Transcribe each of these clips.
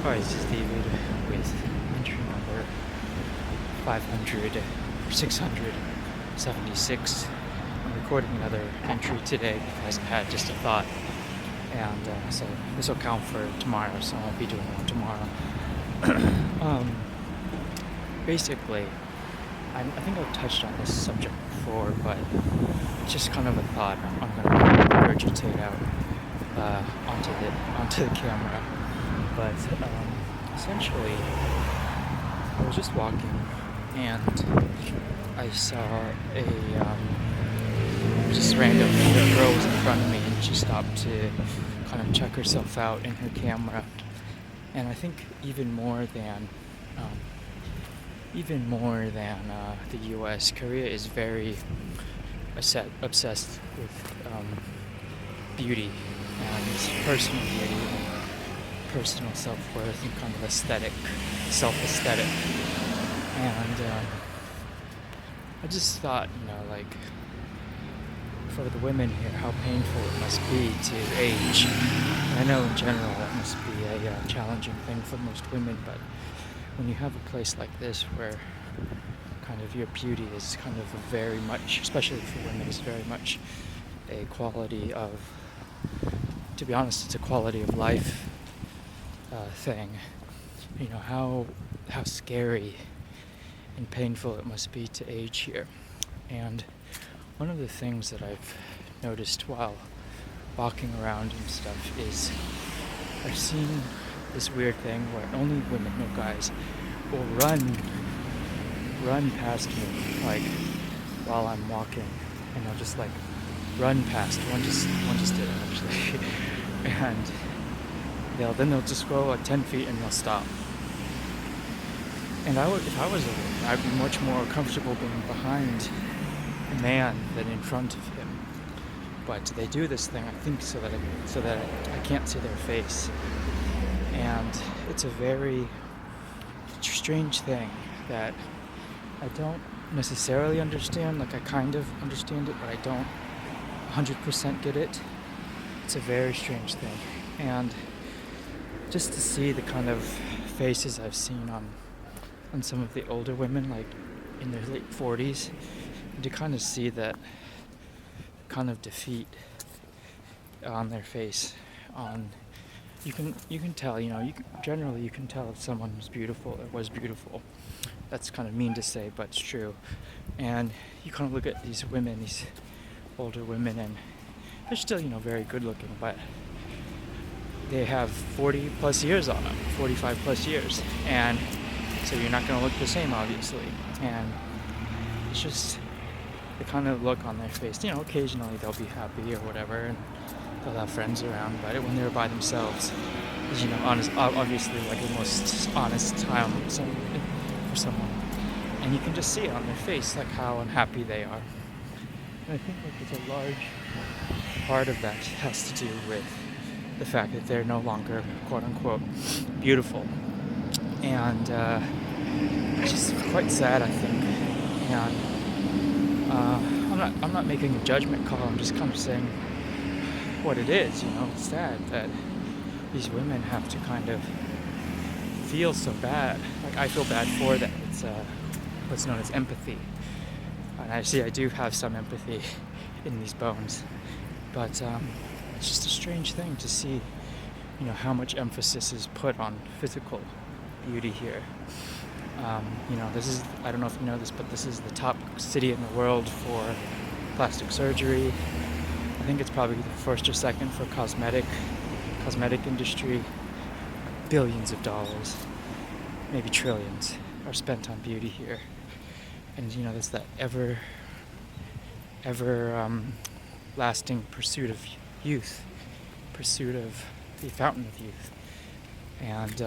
Hi, this is David with entry number 500 or 676. I'm recording another entry today because I had just a thought, and so this will count for tomorrow, so I won't be doing one tomorrow. Basically, I think I've touched on this subject before, but it's just kind of a thought I'm going to regurgitate out onto the camera. But essentially, I was just walking and I saw just random girl was in front of me, and she stopped to kind of check herself out in her camera. And I think even more than the U.S., Korea is very obsessed with beauty and personal beauty, personal self-worth, and kind of self-aesthetic. And I just thought, like, for the women here, how painful it must be to age. And I know in general that must be a challenging thing for most women, but when you have a place like this where kind of your beauty is kind of very much, especially for women, is very much a quality of, to be honest, it's a quality of life thing. How scary and painful it must be to age here. And one of the things that I've noticed while walking around and stuff is I've seen this weird thing where only women, no guys, will run past me, like, while I'm walking, and they'll just like run past. One just did actually, and they'll just go like 10 feet and they'll stop. And if I was a woman, I'd be much more comfortable being behind a man than in front of him. But they do this thing, I think, so that I can't see their face. And it's a very strange thing that I don't necessarily understand. Like, I kind of understand it, but I don't 100% get it. It's a very strange thing. And just to see the kind of faces I've seen on some of the older women, like in their late 40s, and to kind of see that kind of defeat on their face. You can tell, generally you can tell if someone is beautiful or was beautiful. That's kind of mean to say, but it's true. And you kind of look at these women, these older women, and they're still, very good looking, but they have 40 plus years on them, 45 plus years. And so you're not going to look the same, obviously. And it's just the kind of look on their face. Occasionally they'll be happy or whatever, and they'll have friends around, but when they're by themselves, honest, obviously like the most honest time for someone. And you can just see it on their face, like how unhappy they are. And I think like it's a large part of that has to do with the fact that they're no longer, quote unquote, beautiful. And it's just quite sad, I think. And I'm not making a judgment call. I'm just kind of saying what it is. It's sad that these women have to kind of feel so bad. Like, I feel bad for them. It's what's known as empathy. And I do have some empathy in these bones. But it's just a strange thing to see, how much emphasis is put on physical beauty here. This is, I don't know if you know this, but this is the top city in the world for plastic surgery. I think it's probably the first or second for cosmetic industry. Billions of dollars, maybe trillions, are spent on beauty here. And there's that ever lasting pursuit of youth, pursuit of the fountain of youth. And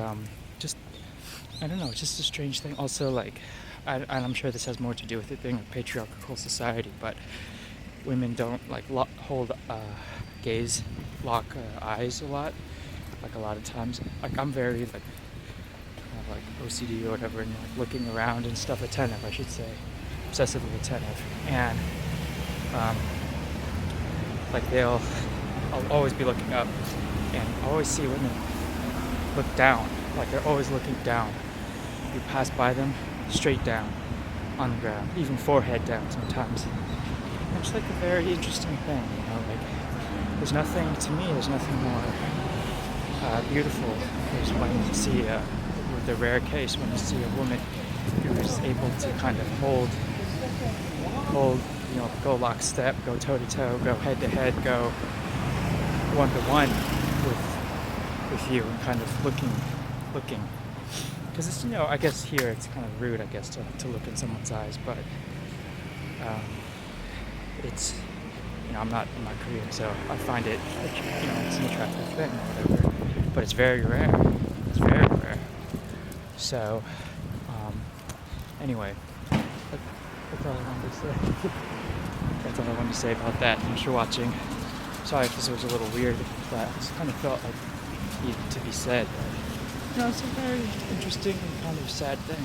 I don't know, it's just a strange thing. Also, like, and I'm sure this has more to do with it being a patriarchal society, but women don't like hold lock eyes a lot. Like, a lot of times, like, I'm very like OCD or whatever, and like looking around and stuff, attentive, I should say, obsessively attentive. And I'll always be looking up, and I always see women look down, Like they're always looking down. You pass by them, straight down on the ground, even forehead down sometimes. And it's like a very interesting thing, you know, like there's nothing, to me, there's nothing more beautiful is when you see, with the rare case, when you see a woman who is able to kind of hold, you know, go lockstep, go toe to toe, go head to head, go one to one with you, and kind of looking. Because it's, you know, I guess here it's kind of rude, I guess, to look in someone's eyes, but it's, you know, I'm not Korean, so I find it, you know, it's an attractive thing or whatever. But it's very rare. It's very rare. So, anyway, that's all I wanted to say. That's all I wanted to say about that. Thanks for watching. Sorry if this was a little weird, but I just kind of felt like it needed to be said. But, you know, it's a very interesting and kind of sad thing.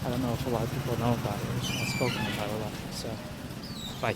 And I don't know if a lot of people know about it. It's not spoken about a lot. So, bye.